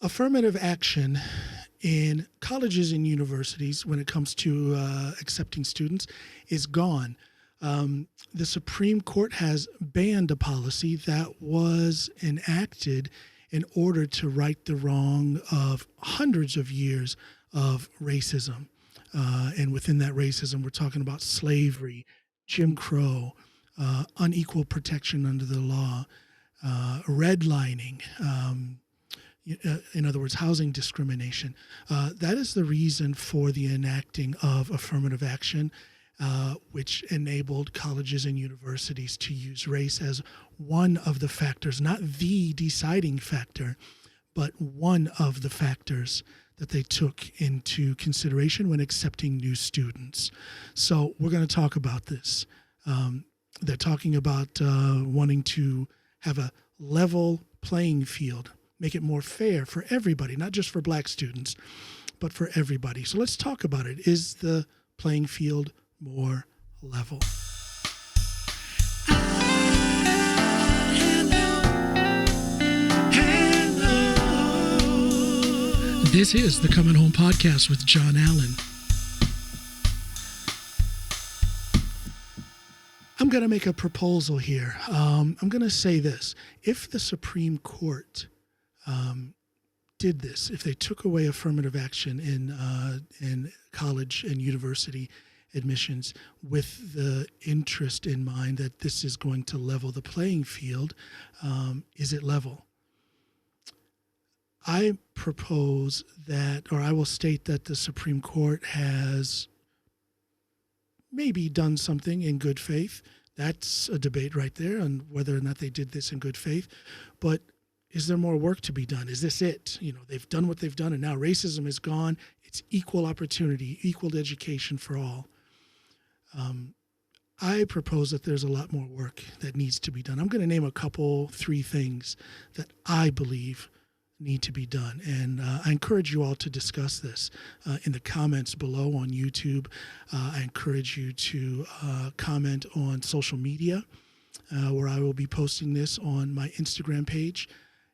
Affirmative action in colleges and universities when it comes to accepting students is gone. The Supreme Court has banned a policy that was enacted in order to right the wrong of hundreds of years of racism. And within that racism, we're talking about slavery, Jim Crow, unequal protection under the law, redlining, in other words, housing discrimination. That is the reason for the enacting of affirmative action, which enabled colleges and universities to use race as one of the factors, not the deciding factor, but one of the factors that they took into consideration when accepting new students. So we're going to talk about this. They're talking about wanting to have a level playing field, make it more fair for everybody, not just for black students, but for everybody. So let's talk about it. Is the playing field more level? This is the Coming Home Podcast with John Allen. I'm going to make a proposal here. I'm going to say this. If the Supreme Court did this, if they took away affirmative action in college and university admissions with the interest in mind that this is going to level the playing field, is it level? I propose that, or I will state that the Supreme Court has maybe done something in good faith. That's a debate right there on whether or not they did this in good faith. But is there more work to be done? Is this it? They've done what they've done, and now racism is gone. It's equal opportunity, equal education for all. I propose that there's a lot more work that needs to be done. I'm going to name three things that I believe need to be done. And I encourage you all to discuss this in the comments below on YouTube. I encourage you to comment on social media where I will be posting this on my Instagram page.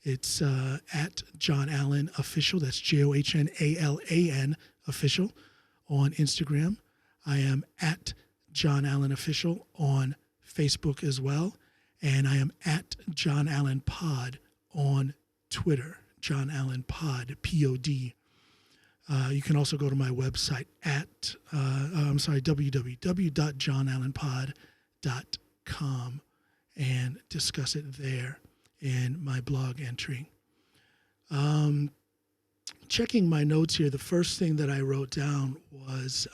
It's at John Allen Official. That's JOHNALAN Official on Instagram. I am at John Allen Official on Facebook as well. And I am at John Allen Pod on Twitter. John Allen Pod, P-O-D. You can also go to my website at, www.johnallenpod.com and discuss it there in my blog entry. Checking my notes here, the first thing that I wrote down was,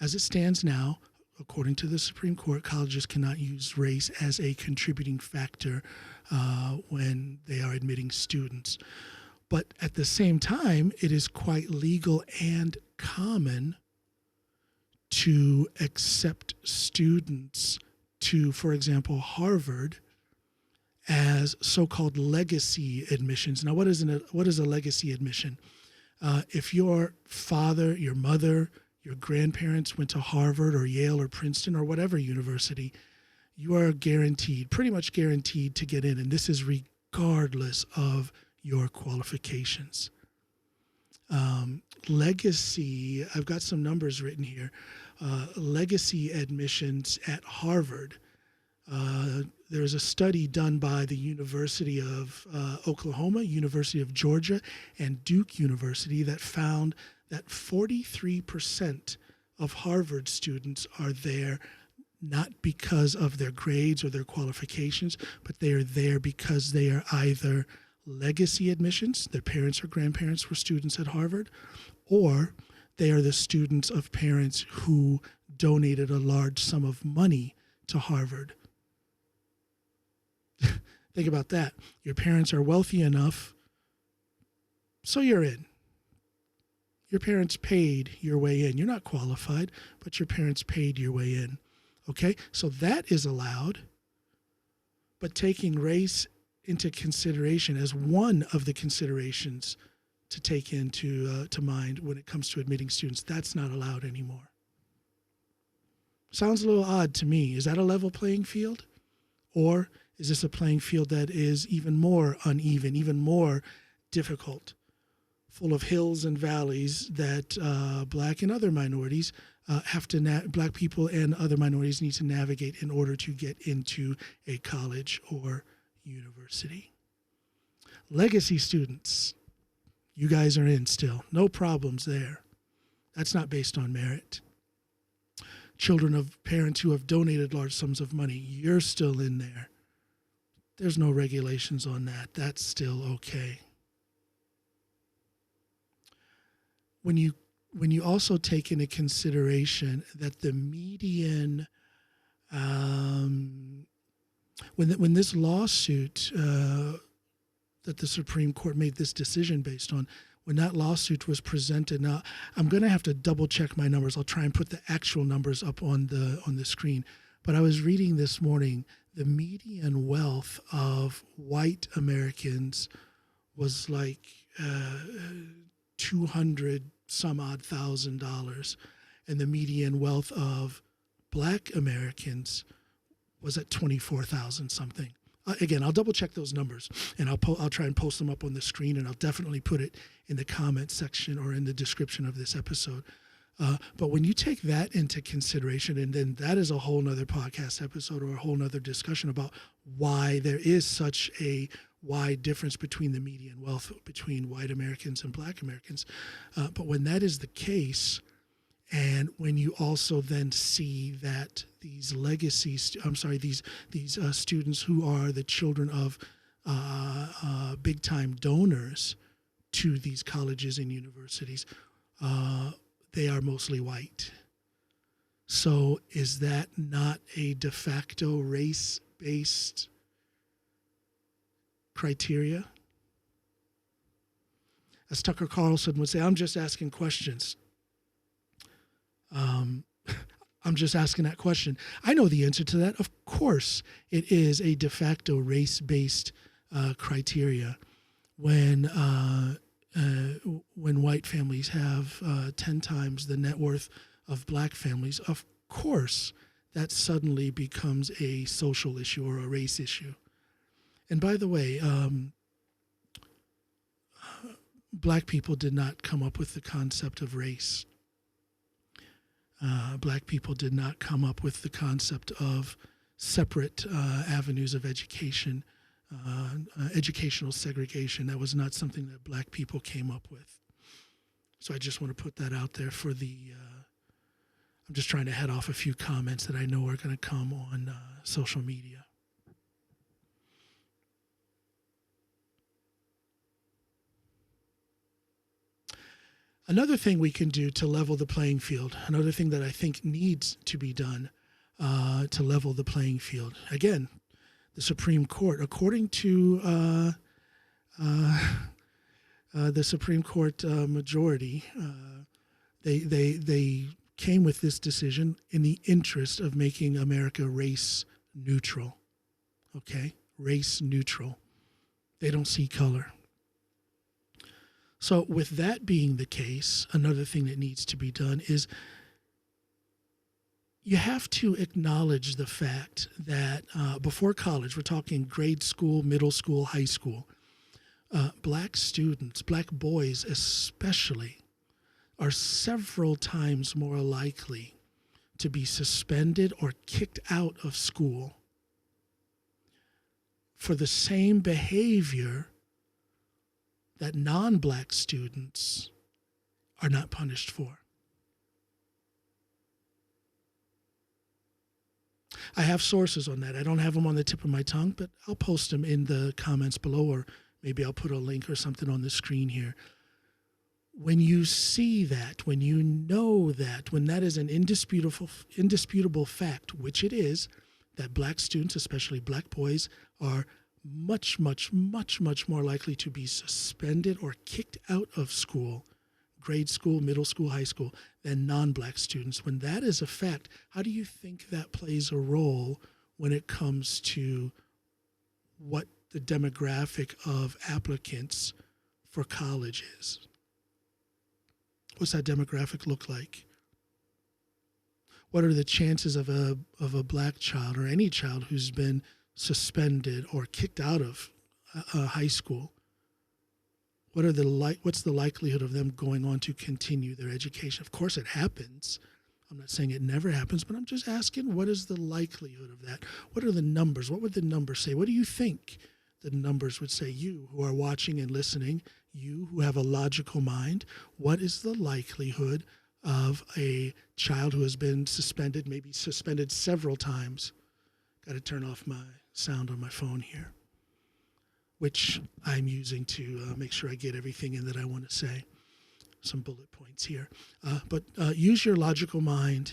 as it stands now, according to the Supreme Court, colleges cannot use race as a contributing factor when they are admitting students. But at the same time, it is quite legal and common to accept students to, for example, Harvard as so-called legacy admissions. Now, what is a legacy admission? If your father, your mother, your grandparents went to Harvard or Yale or Princeton or whatever university, you are pretty much guaranteed to get in. And this is regardless of your qualifications. Legacy, I've got some numbers written here. Legacy admissions at Harvard. There's a study done by the University of Oklahoma, University of Georgia, and Duke University that found that 43% of Harvard students are there not because of their grades or their qualifications, but they are there because they are either legacy admissions, their parents or grandparents were students at Harvard, or they are the students of parents who donated a large sum of money to Harvard. Think about that. Your parents are wealthy enough, so you're in. Your parents paid your way in. You're not qualified, but your parents paid your way in. Okay? So that is allowed, but taking race into consideration as one of the considerations to take into to mind when it comes to admitting students, that's not allowed anymore. Sounds a little odd to me. Is that a level playing field? Or is this a playing field that is even more uneven, even more difficult, full of hills and valleys that black and other minorities black people and other minorities need to navigate in order to get into a college or university. Legacy students, you guys are in still. No problems there. That's not based on merit. Children of parents who have donated large sums of money, you're still in there. There's no regulations on that. That's still okay. When you also take into consideration that the median, when this lawsuit that the Supreme Court made this decision based on, when that lawsuit was presented, now I'm going to have to double check my numbers. I'll try and put the actual numbers up on the screen. But I was reading this morning, the median wealth of white Americans was like 200 some odd $1,000, and the median wealth of black Americans was at 24,000 something. Again, I'll double check those numbers, and I'll try and post them up on the screen, and I'll definitely put it in the comment section or in the description of this episode. But when you take that into consideration, and then that is a whole nother podcast episode or a whole nother discussion about why there is such a wide difference between the median wealth between white Americans and black Americans. But when that is the case, and when you also then see that these these students who are the children of big-time donors to these colleges and universities, they are mostly white. So is that not a de facto race-based criteria? As Tucker Carlson would say, I'm just asking questions. I'm just asking that question. I know the answer to that. Of course, it is a de facto race-based criteria when white families have 10 times the net worth of black families. Of course, that suddenly becomes a social issue or a race issue. And by the way, black people did not come up with the concept of race. Black people did not come up with the concept of separate avenues of education, educational segregation. That was not something that black people came up with. So I just want to put that out there for I'm just trying to head off a few comments that I know are going to come on social media. Another thing we can do to level the playing field, another thing that I think needs to be done to level the playing field. Again, the Supreme Court, according to the Supreme Court majority, they came with this decision in the interest of making America race neutral. Okay? Race neutral. They don't see color. So with that being the case, another thing that needs to be done is you have to acknowledge the fact that before college, we're talking grade school, middle school, high school, black students, black boys especially, are several times more likely to be suspended or kicked out of school for the same behavior that non-black students are not punished for. I have sources on that. I don't have them on the tip of my tongue, but I'll post them in the comments below, or maybe I'll put a link or something on the screen here. When you see that, when you know that, when that is an indisputable fact, which it is, that black students, especially black boys, are much more likely to be suspended or kicked out of school, grade school, middle school, high school, than non-black students. When that is a fact, how do you think that plays a role when it comes to what the demographic of applicants for college is? What's that demographic look like? What are the chances of a black child or any child who's been suspended or kicked out of high school what's the likelihood of them going on to continue their education? Of course, it happens. I'm not saying it never happens, but I'm just asking, what is the likelihood of that? What are the numbers? What would the numbers say? What do you think the numbers would say? You who are watching and listening, you who have a logical mind, what is the likelihood of a child who has been suspended, maybe suspended several times? Got to turn off my sound on my phone here, which I'm using to make sure I get everything in that I want to say. Some bullet points here. But use your logical mind.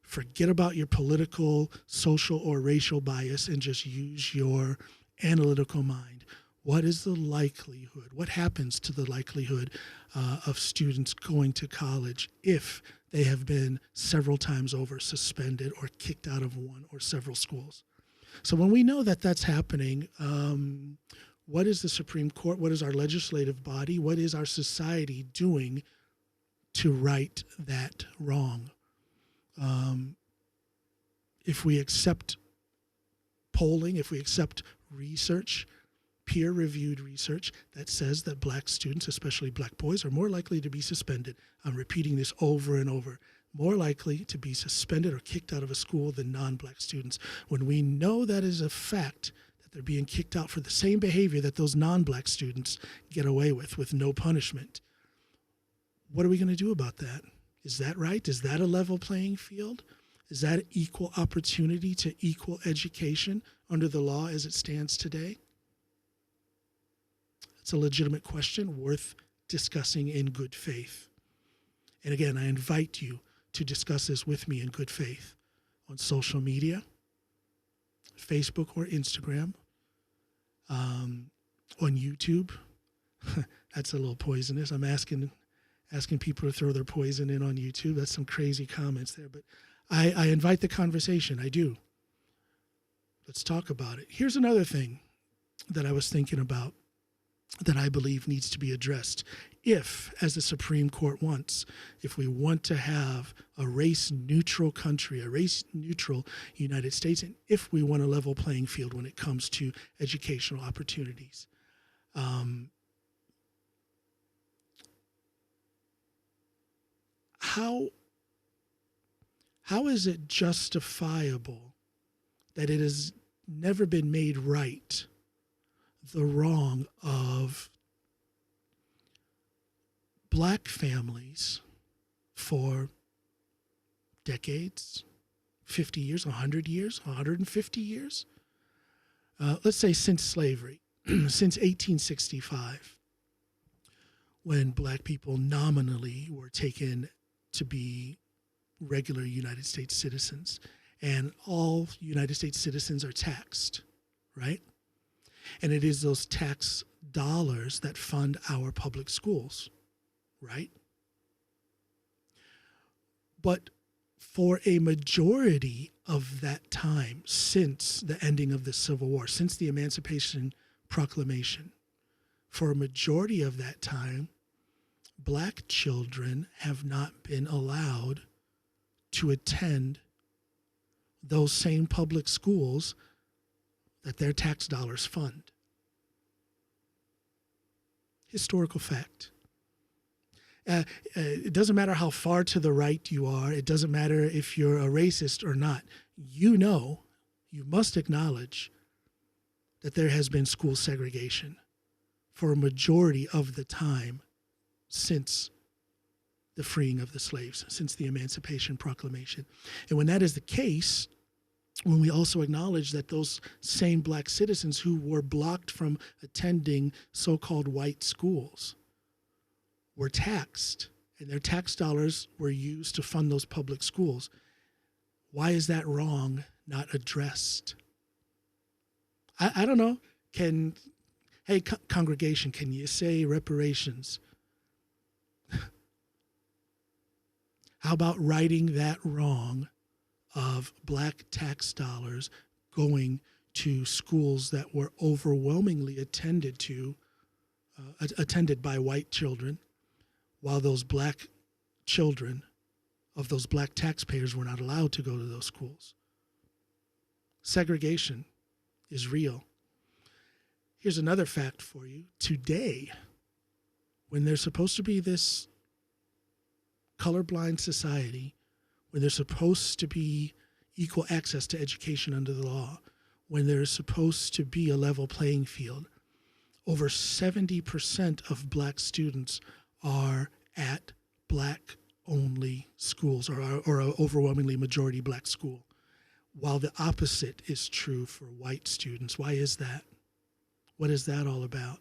Forget about your political, social, or racial bias and just use your analytical mind. What is the likelihood? What happens to the likelihood of students going to college if they have been several times over suspended or kicked out of one or several schools? So when we know that that's happening, what is the Supreme Court? What is our legislative body? What is our society doing to right that wrong? If we accept polling, if we accept research, peer-reviewed research that says that black students, especially black boys, are more likely to be suspended. I'm repeating this over and over. More likely to be suspended or kicked out of a school than non-black students. When we know that is a fact, that they're being kicked out for the same behavior that those non-black students get away with no punishment, what are we going to do about that? Is that right? Is that a level playing field? Is that equal opportunity to equal education under the law as it stands today? It's a legitimate question worth discussing in good faith. And again, I invite you to discuss this with me in good faith on social media, Facebook or Instagram, on YouTube. That's a little poisonous. I'm asking people to throw their poison in on YouTube. That's some crazy comments there, but I invite the conversation. I do. Let's talk about it. Here's another thing that I was thinking about that I believe needs to be addressed. If, as the Supreme Court wants, if we want to have a race-neutral country, a race-neutral United States, and if we want a level playing field when it comes to educational opportunities, how is it justifiable that it has never been made right, the wrong of black families for decades, 50 years, 100 years, 150 years? Let's say since slavery, since 1865, when black people nominally were taken to be regular United States citizens, and all United States citizens are taxed, right? And it is those tax dollars that fund our public schools, right? But for a majority of that time, since the ending of the Civil War, since the Emancipation Proclamation, for a majority of that time, black children have not been allowed to attend those same public schools that their tax dollars fund. Historical fact. It doesn't matter how far to the right you are. It doesn't matter if you're a racist or not. You know, you must acknowledge that there has been school segregation for a majority of the time since the freeing of the slaves, since the Emancipation Proclamation. And when that is the case, when we also acknowledge that those same black citizens who were blocked from attending so-called white schools were taxed, and their tax dollars were used to fund those public schools, why is that wrong not addressed? I don't know. Hey, congregation, can you say reparations? How about righting that wrong of black tax dollars going to schools that were overwhelmingly attended by white children, while those black children of those black taxpayers were not allowed to go to those schools? Segregation is real. Here's another fact for you. Today, when there's supposed to be this colorblind society, when there's supposed to be equal access to education under the law, when there's supposed to be a level playing field, over 70% of black students are at black-only schools, or an overwhelmingly majority black school, while the opposite is true for white students. Why is that? What is that all about?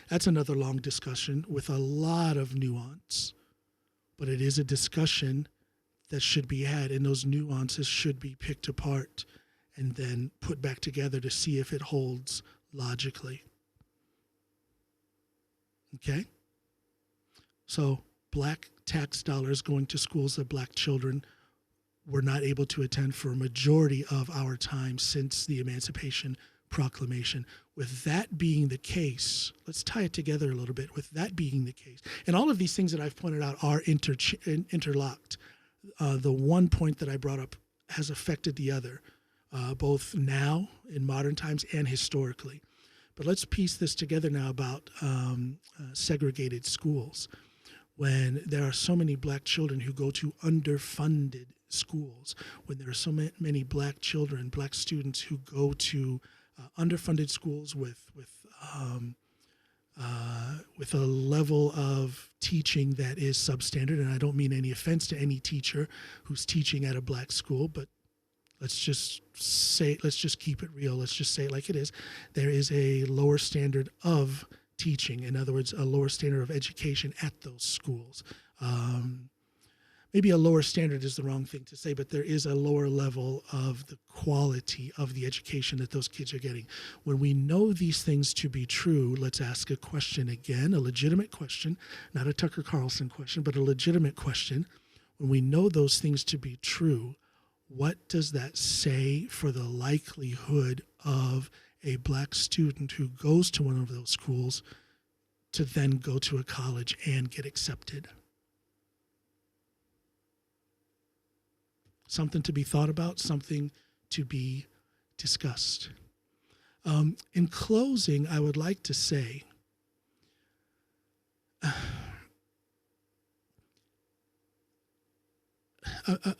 That's another long discussion with a lot of nuance, but it is a discussion that should be had, and those nuances should be picked apart and then put back together to see if it holds logically. Okay? So black tax dollars going to schools that black children were not able to attend for a majority of our time since the Emancipation Proclamation. With that being the case, let's tie it together a little bit. With that being the case, and all of these things that I've pointed out are interlocked. The one point that I brought up has affected the other, both now in modern times and historically. But let's piece this together now about segregated schools. When there are so many black children who go to underfunded schools, when there are so many black children, black students who go to underfunded schools with a level of teaching that is substandard, and I don't mean any offense to any teacher who's teaching at a black school, but let's just keep it real. Let's just say it like it is. There is a lower standard of teaching. In other words, a lower standard of education at those schools. Maybe a lower standard is the wrong thing to say, but there is a lower level of the quality of the education that those kids are getting. When we know these things to be true, let's ask a question again, a legitimate question, not a Tucker Carlson question, but a legitimate question. When we know those things to be true, what does that say for the likelihood of a black student who goes to one of those schools to then go to a college and get accepted? Something to be thought about, something to be discussed. In closing, I would like to say,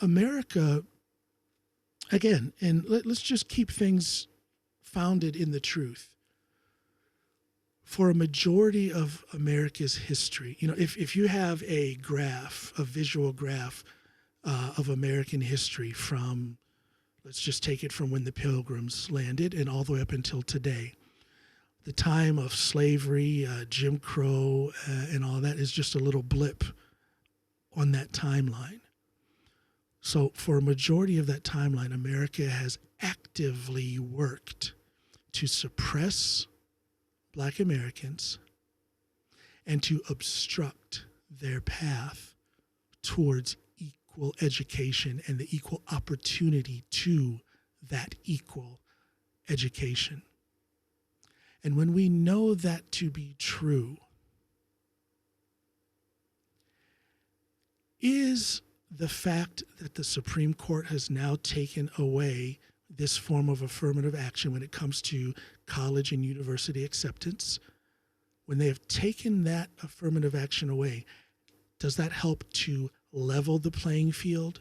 America, again, and let's just keep things founded in the truth. For a majority of America's history, if you have a graph, a visual graph of American history from, let's just take it from when the Pilgrims landed and all the way up until today. The time of slavery, Jim Crow, and all that is just a little blip on that timeline. So for a majority of that timeline, America has actively worked to suppress Black Americans and to obstruct their path towards equal education and the equal opportunity to that equal education. And when we know that to be true, is the fact that the Supreme Court has now taken away this form of affirmative action when it comes to college and university acceptance, when they have taken that affirmative action away, does that help to level the playing field,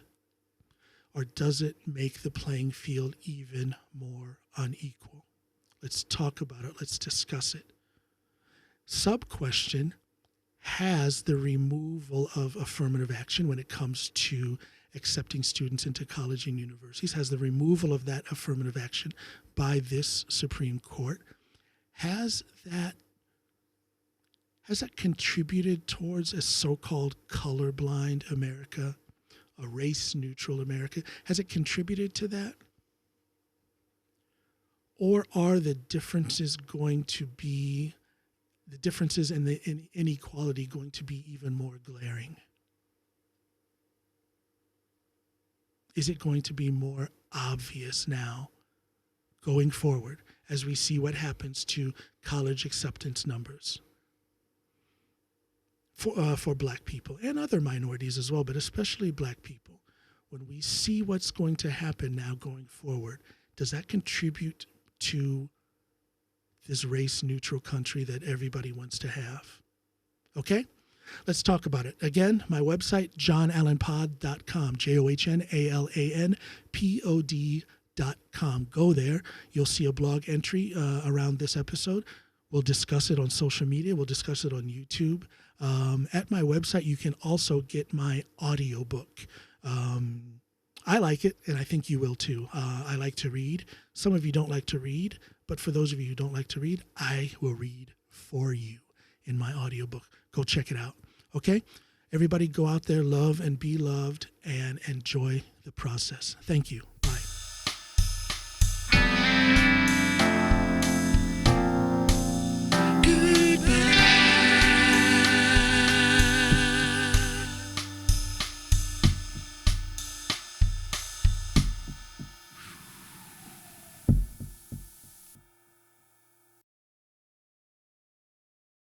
or does it make the playing field even more unequal? Let's talk about it. Let's discuss it. Sub-question: has the removal of affirmative action when it comes to accepting students into college and universities, has the removal of that affirmative action by this Supreme Court, has that contributed towards a so-called colorblind America, a race-neutral America? Has it contributed to that? Or are the differences and the inequality going to be even more glaring? Is it going to be more obvious now going forward as we see what happens to college acceptance numbers for Black people and other minorities as well, but especially Black people? When we see what's going to happen now going forward, does that contribute to this race-neutral country that everybody wants to have. Okay? Let's talk about it. Again, my website, johnallenpod.com, JOHNALANPOD.com. Go there. You'll see a blog entry around this episode. We'll discuss it on social media. We'll discuss it on YouTube. At my website, you can also get my audiobook. I like it, and I think you will too. I like to read. Some of you don't like to read, but for those of you who don't like to read, I will read for you in my audiobook. Go check it out. Okay? Everybody go out there, love and be loved, and enjoy the process. Thank you.